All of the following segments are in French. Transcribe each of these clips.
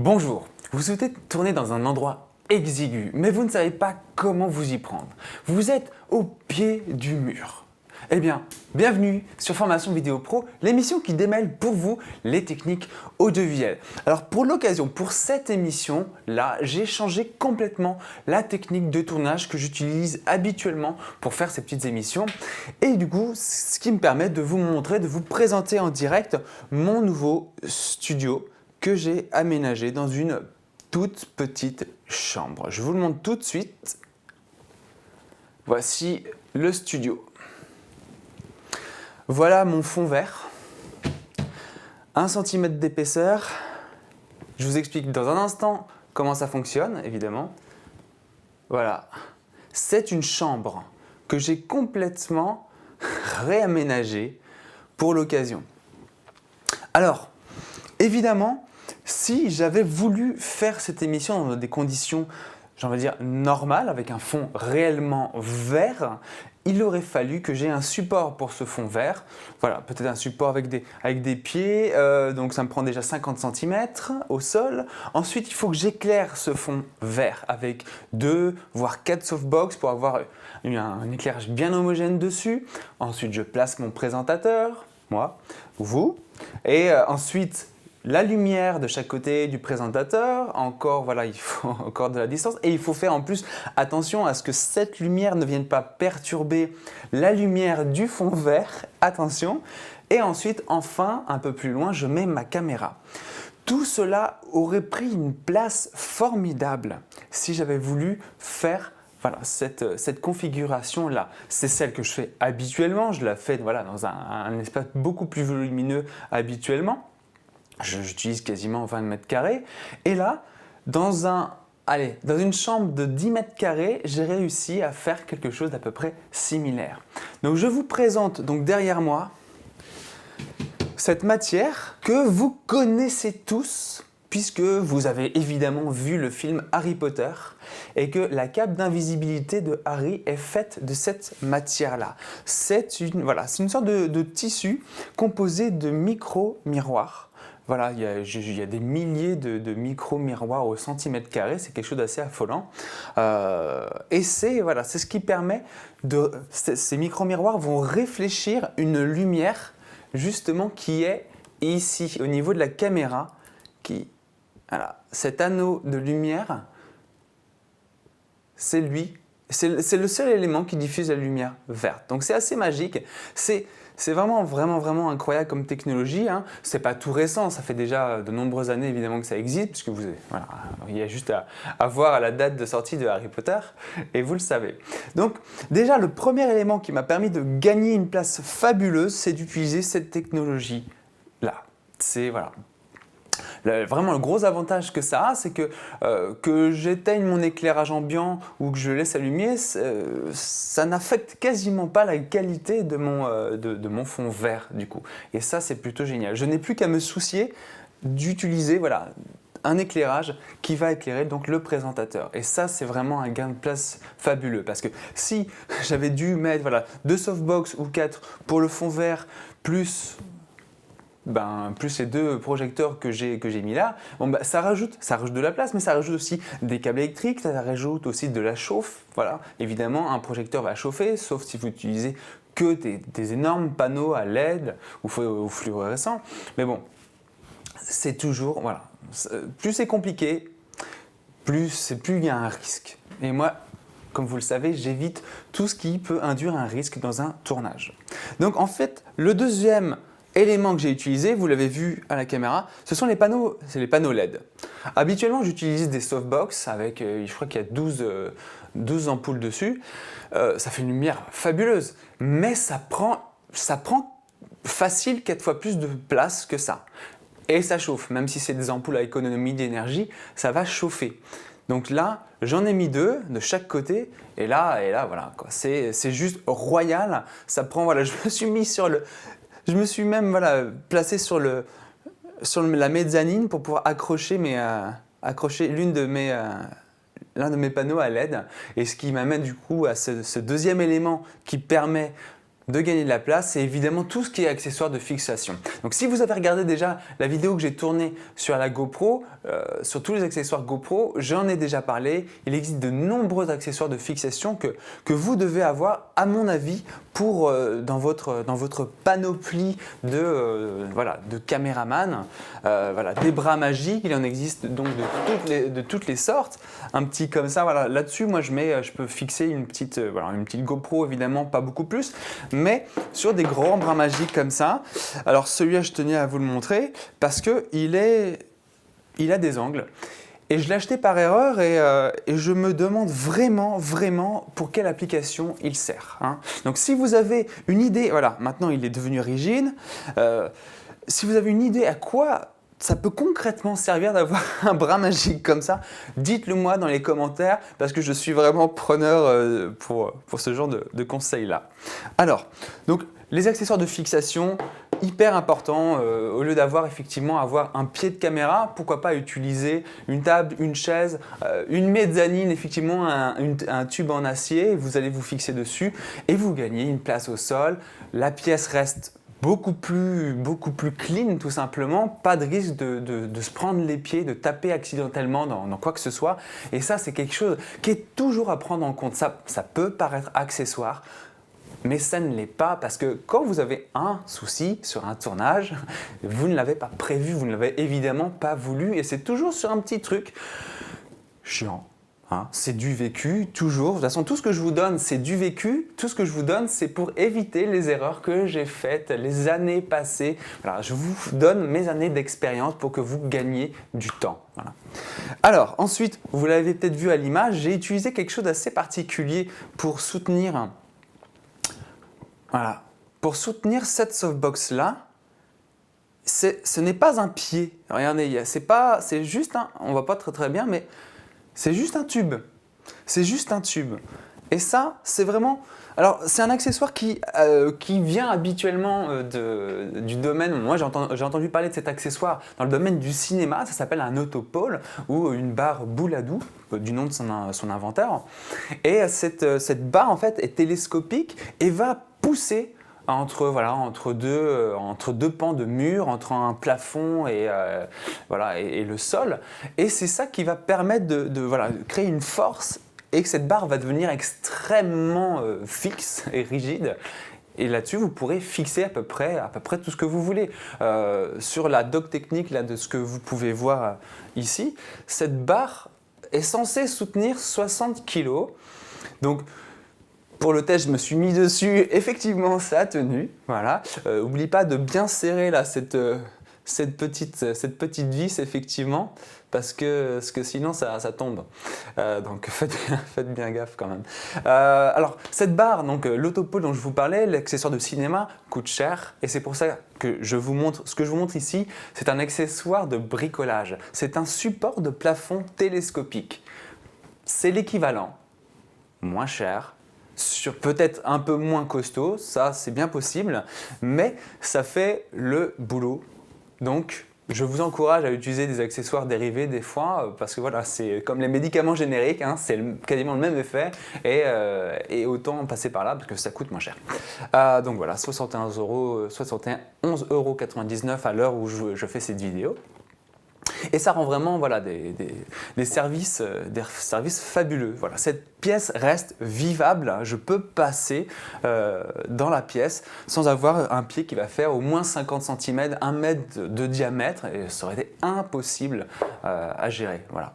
Bonjour, vous souhaitez tourner dans un endroit exigu, mais vous ne savez pas comment vous y prendre. Vous êtes au pied du mur. Eh bien, bienvenue sur Formation Vidéo Pro, l'émission qui démêle pour vous les techniques audiovisuelles. Alors pour l'occasion, pour cette émission-là, j'ai changé complètement la technique de tournage que j'utilise habituellement pour faire ces petites émissions. Et du coup, ce qui me permet de vous montrer, de vous présenter en direct mon nouveau studio que j'ai aménagé dans une toute petite chambre. Je vous le montre tout de suite. Voici le studio. Voilà mon fond vert, 1 cm d'épaisseur. Je vous explique dans un instant comment ça fonctionne, évidemment. Voilà, c'est une chambre que j'ai complètement réaménagée pour l'occasion. Alors, évidemment, si j'avais voulu faire cette émission dans des conditions, j'ai envie de dire, normales, avec un fond réellement vert, il aurait fallu que j'ai un support pour ce fond vert. Voilà, peut-être un support avec des pieds, donc ça me prend déjà 50 cm au sol. Ensuite, il faut que j'éclaire ce fond vert avec 2 voire 4 softbox pour avoir un éclairage bien homogène dessus. Ensuite, je place mon présentateur, moi, vous, et ensuite la lumière de chaque côté du présentateur, encore voilà, il faut encore de la distance et il faut faire en plus attention à ce que cette lumière ne vienne pas perturber la lumière du fond vert, attention. Et ensuite, enfin, un peu plus loin, je mets ma caméra. Tout cela aurait pris une place formidable si j'avais voulu faire cette configuration-là. C'est celle que je fais habituellement, je la fais voilà, dans un espace beaucoup plus volumineux habituellement. J'utilise quasiment 20 mètres carrés. Et là, dans une chambre de 10 mètres carrés, j'ai réussi à faire quelque chose d'à peu près similaire. Donc je vous présente donc derrière moi cette matière que vous connaissez tous puisque vous avez évidemment vu le film Harry Potter et que la cape d'invisibilité de Harry est faite de cette matière-là. C'est une sorte de tissu composé de micro-miroirs. Voilà, il y a des milliers de micro-miroirs au centimètre carré, c'est quelque chose d'assez affolant. Et c'est ce qui permet ces micro-miroirs vont réfléchir une lumière justement qui est ici, au niveau de la caméra. Cet anneau de lumière, c'est lui. C'est le seul élément qui diffuse la lumière verte. Donc c'est assez magique. C'est vraiment incroyable comme technologie. Hein. C'est pas tout récent, ça fait déjà de nombreuses années évidemment que ça existe, puisque il y a juste à voir à la date de sortie de Harry Potter et vous le savez. Donc déjà le premier élément qui m'a permis de gagner une place fabuleuse, c'est d'utiliser cette technologie-là. C'est vraiment le gros avantage que ça a, c'est que j'éteigne mon éclairage ambiant ou que je laisse allumer, ça n'affecte quasiment pas la qualité de mon fond vert du coup. Et ça, c'est plutôt génial. Je n'ai plus qu'à me soucier d'utiliser un éclairage qui va éclairer donc le présentateur. Et ça, c'est vraiment un gain de place fabuleux parce que si j'avais dû mettre 2 softbox ou 4 pour le fond vert plus les 2 projecteurs que j'ai mis là, ça rajoute de la place, mais ça rajoute aussi des câbles électriques, ça rajoute aussi de la chauffe. Voilà. Évidemment, un projecteur va chauffer, sauf si vous utilisez que des énormes panneaux à LED ou fluorescents. Mais bon, c'est toujours, plus c'est compliqué, plus il y a un risque. Et moi, comme vous le savez, j'évite tout ce qui peut induire un risque dans un tournage. Donc en fait, le deuxième élément que j'ai utilisé, vous l'avez vu à la caméra, ce sont les panneaux LED. Habituellement, j'utilise des softbox avec, je crois qu'il y a 12 ampoules dessus. Ça fait une lumière fabuleuse, mais ça prend facile 4 fois plus de place que ça. Et ça chauffe, même si c'est des ampoules à économie d'énergie, ça va chauffer. Donc là, j'en ai mis 2 de chaque côté, et là voilà, c'est juste royal. Ça prend, je me suis mis je me suis même placé sur la mezzanine pour pouvoir accrocher l'un de mes panneaux à LED. Et ce qui m'amène du coup à ce deuxième élément qui permet de gagner de la place, c'est évidemment tout ce qui est accessoires de fixation. Donc si vous avez regardé déjà la vidéo que j'ai tournée sur la GoPro, sur tous les accessoires GoPro, j'en ai déjà parlé. Il existe de nombreux accessoires de fixation que vous devez avoir, à mon avis, pour, dans votre panoplie de caméraman. Voilà, des bras magiques, il en existe donc de toutes les sortes. Un petit comme ça, voilà, là-dessus, moi je peux fixer une petite GoPro, évidemment, pas beaucoup plus, mais sur des grands bras magiques comme ça. Alors celui-là, je tenais à vous le montrer parce qu'il a des angles. Et je l'ai acheté par erreur et je me demande vraiment pour quelle application il sert. Hein. Donc si vous avez une idée, voilà, maintenant il est devenu rigide. Si vous avez une idée à quoi ça peut concrètement servir d'avoir un bras magique comme ça, dites-le moi dans les commentaires parce que je suis vraiment preneur pour ce genre de conseils-là. Alors, donc les accessoires de fixation, hyper important, au lieu d'avoir un pied de caméra, pourquoi pas utiliser une table, une chaise, une mezzanine, effectivement un tube en acier, vous allez vous fixer dessus et vous gagnez une place au sol, la pièce reste beaucoup plus clean tout simplement, pas de risque de se prendre les pieds, de taper accidentellement dans quoi que ce soit et ça c'est quelque chose qui est toujours à prendre en compte, ça peut paraître accessoire, mais ça ne l'est pas parce que quand vous avez un souci sur un tournage, vous ne l'avez pas prévu, vous ne l'avez évidemment pas voulu et c'est toujours sur un petit truc chiant. Hein, c'est du vécu, toujours. De toute façon, tout ce que je vous donne, c'est du vécu. Tout ce que je vous donne, c'est pour éviter les erreurs que j'ai faites les années passées. Voilà, je vous donne mes années d'expérience pour que vous gagniez du temps. Voilà. Alors, ensuite, vous l'avez peut-être vu à l'image, j'ai utilisé quelque chose d'assez particulier pour soutenir, cette softbox-là. Ce n'est pas un pied. Regardez, c'est juste on ne voit pas très bien, mais c'est juste un tube. C'est juste un tube. Et ça, c'est vraiment... Alors, c'est un accessoire qui vient habituellement du domaine... Moi, j'ai entendu parler de cet accessoire dans le domaine du cinéma. Ça s'appelle un autopole ou une barre Bouladou, du nom de son inventeur. Et cette barre, en fait, est télescopique et va pousser entre deux pans de mur, entre un plafond et le sol. Et c'est ça qui va permettre de créer une force et que cette barre va devenir extrêmement fixe et rigide. Et là-dessus, vous pourrez fixer à peu près tout ce que vous voulez. Sur la doc technique là, de ce que vous pouvez voir ici, cette barre est censée soutenir 60 kg. Donc, pour le test, je me suis mis dessus. Effectivement, ça a tenu. Voilà. N'oublie pas de bien serrer là, cette petite vis, effectivement, parce que sinon, ça tombe. Donc, faites bien gaffe quand même. Alors, cette barre, donc l'autopole dont je vous parlais, l'accessoire de cinéma, coûte cher. Et c'est pour ça que je vous montre, ce que je vous montre ici, c'est un accessoire de bricolage. C'est un support de plafond télescopique. C'est l'équivalent, moins cher, peut-être un peu moins costaud, ça c'est bien possible, mais ça fait le boulot. Donc je vous encourage à utiliser des accessoires dérivés des fois, parce que voilà, c'est comme les médicaments génériques, hein, c'est quasiment le même effet, et autant passer par là parce que ça coûte moins cher. Donc voilà, 71,99 € à l'heure où je fais cette vidéo. Et ça rend vraiment des services fabuleux. Voilà, cette pièce reste vivable. Je peux passer dans la pièce sans avoir un pied qui va faire au moins 50 cm, 1 mètre de diamètre. Et ça aurait été impossible à gérer. Voilà.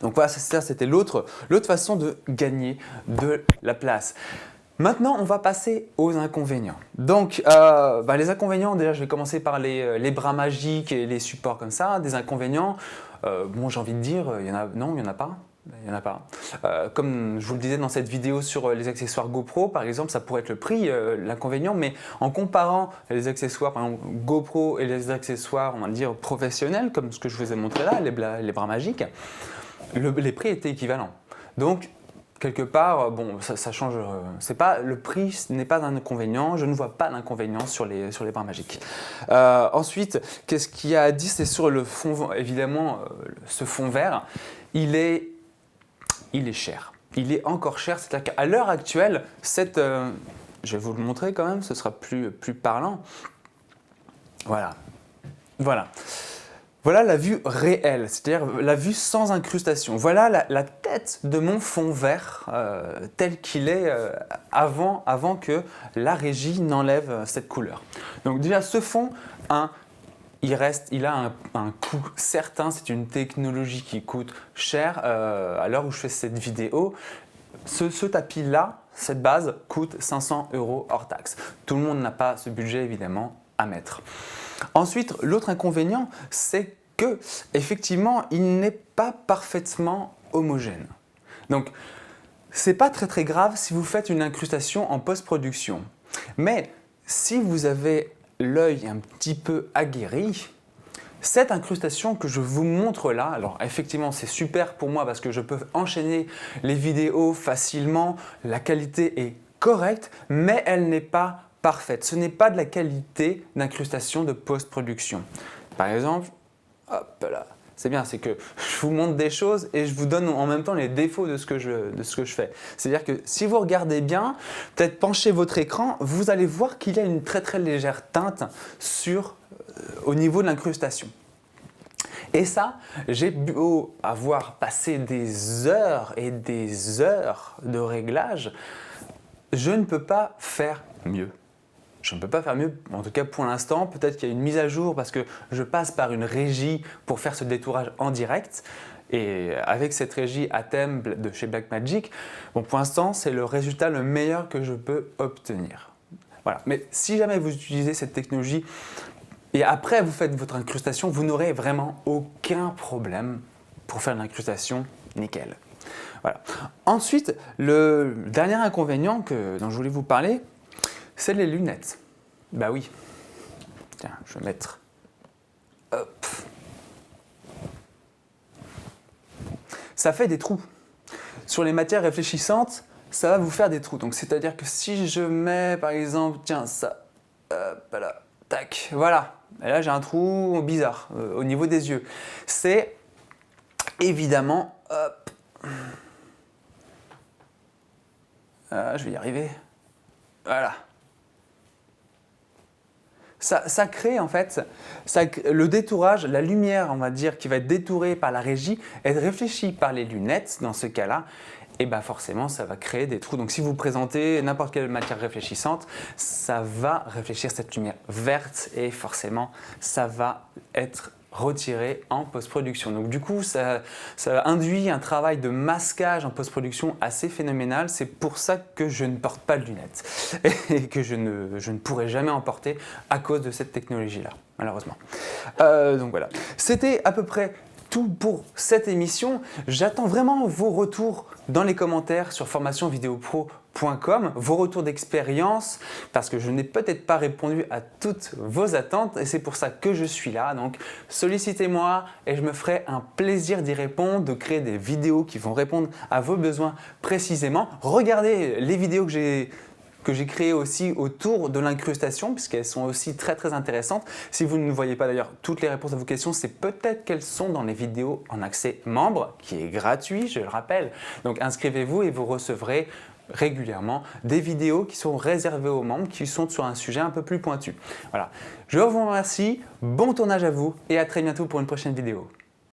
Donc voilà, ça c'était l'autre façon de gagner de la place. Maintenant, on va passer aux inconvénients. Donc, les inconvénients, déjà, je vais commencer par les bras magiques et les supports comme ça. Des inconvénients, j'ai envie de dire, il n'y en a pas. Il y en a pas. Comme je vous le disais dans cette vidéo sur les accessoires GoPro, par exemple, ça pourrait être le prix, l'inconvénient, mais en comparant les accessoires, par exemple, GoPro et les accessoires, on va dire, professionnels, comme ce que je vous ai montré là, les bras magiques, les prix étaient équivalents. Donc, quelque part, ça change. Le prix n'est pas un inconvénient. Je ne vois pas d'inconvénient sur les bras magiques. Ensuite, qu'est-ce qu'il y a à dire? C'est sur le fond, évidemment, ce fond vert. Il est cher. Il est encore cher. C'est-à-dire qu'à l'heure actuelle, cette je vais vous le montrer quand même, ce sera plus parlant. Voilà. Voilà. Voilà la vue réelle, c'est-à-dire la vue sans incrustation. Voilà la tête de mon fond vert tel qu'il est avant que la régie n'enlève cette couleur. Donc déjà ce fond, il a un coût certain, c'est une technologie qui coûte cher. À l'heure où je fais cette vidéo, ce tapis-là, cette base, coûte 500 € hors taxe. Tout le monde n'a pas ce budget évidemment à mettre. Ensuite, l'autre inconvénient, c'est que effectivement, il n'est pas parfaitement homogène. Donc, c'est pas très grave si vous faites une incrustation en post-production. Mais si vous avez l'œil un petit peu aguerri, cette incrustation que je vous montre là, alors effectivement c'est super pour moi parce que je peux enchaîner les vidéos facilement, la qualité est correcte, mais elle n'est pas parfaite. Ce n'est pas de la qualité d'incrustation de post-production. Par exemple, hop là, c'est bien, c'est que je vous montre des choses et je vous donne en même temps les défauts de ce que je fais. C'est-à-dire que si vous regardez bien, peut-être penchez votre écran, vous allez voir qu'il y a une très légère teinte au niveau de l'incrustation. Et ça, j'ai beau avoir passé des heures et des heures de réglage, je ne peux pas faire mieux. Je ne peux pas faire mieux, en tout cas pour l'instant. Peut-être qu'il y a une mise à jour parce que je passe par une régie pour faire ce détourage en direct. Et avec cette régie à thème de chez Blackmagic, bon, pour l'instant, c'est le résultat le meilleur que je peux obtenir. Voilà. Mais si jamais vous utilisez cette technologie et après vous faites votre incrustation, vous n'aurez vraiment aucun problème pour faire une incrustation nickel. Voilà. Ensuite, le dernier inconvénient dont je voulais vous parler, c'est les lunettes. Bah oui. Tiens, je vais mettre. Hop. Ça fait des trous. Sur les matières réfléchissantes, ça va vous faire des trous. Donc c'est-à-dire que si je mets par exemple, tiens, ça, hop là, tac, voilà. Et là j'ai un trou bizarre au niveau des yeux. C'est évidemment, hop. Je vais y arriver. Voilà. Ça crée en fait, le détourage, la lumière on va dire qui va être détourée par la régie, est réfléchie par les lunettes dans ce cas-là, et bien forcément ça va créer des trous. Donc si vous présentez n'importe quelle matière réfléchissante, ça va réfléchir cette lumière verte et forcément ça va être retiré en post-production. Donc du coup, ça induit un travail de masquage en post-production assez phénoménal. C'est pour ça que je ne porte pas de lunettes et que je ne pourrai jamais en porter à cause de cette technologie-là, malheureusement. Donc voilà, c'était à peu près tout pour cette émission. J'attends vraiment vos retours dans les commentaires sur formationvideopro.com, vos retours d'expérience, parce que je n'ai peut-être pas répondu à toutes vos attentes et c'est pour ça que je suis là. Donc sollicitez-moi et je me ferai un plaisir d'y répondre, de créer des vidéos qui vont répondre à vos besoins précisément. Regardez les vidéos que j'ai créées aussi autour de l'incrustation, puisqu'elles sont aussi très intéressantes. Si vous ne voyez pas d'ailleurs toutes les réponses à vos questions, c'est peut-être qu'elles sont dans les vidéos en accès membre, qui est gratuit, je le rappelle. Donc inscrivez-vous et vous recevrez régulièrement des vidéos qui sont réservées aux membres, qui sont sur un sujet un peu plus pointu. Voilà. Je vous remercie, bon tournage à vous et à très bientôt pour une prochaine vidéo.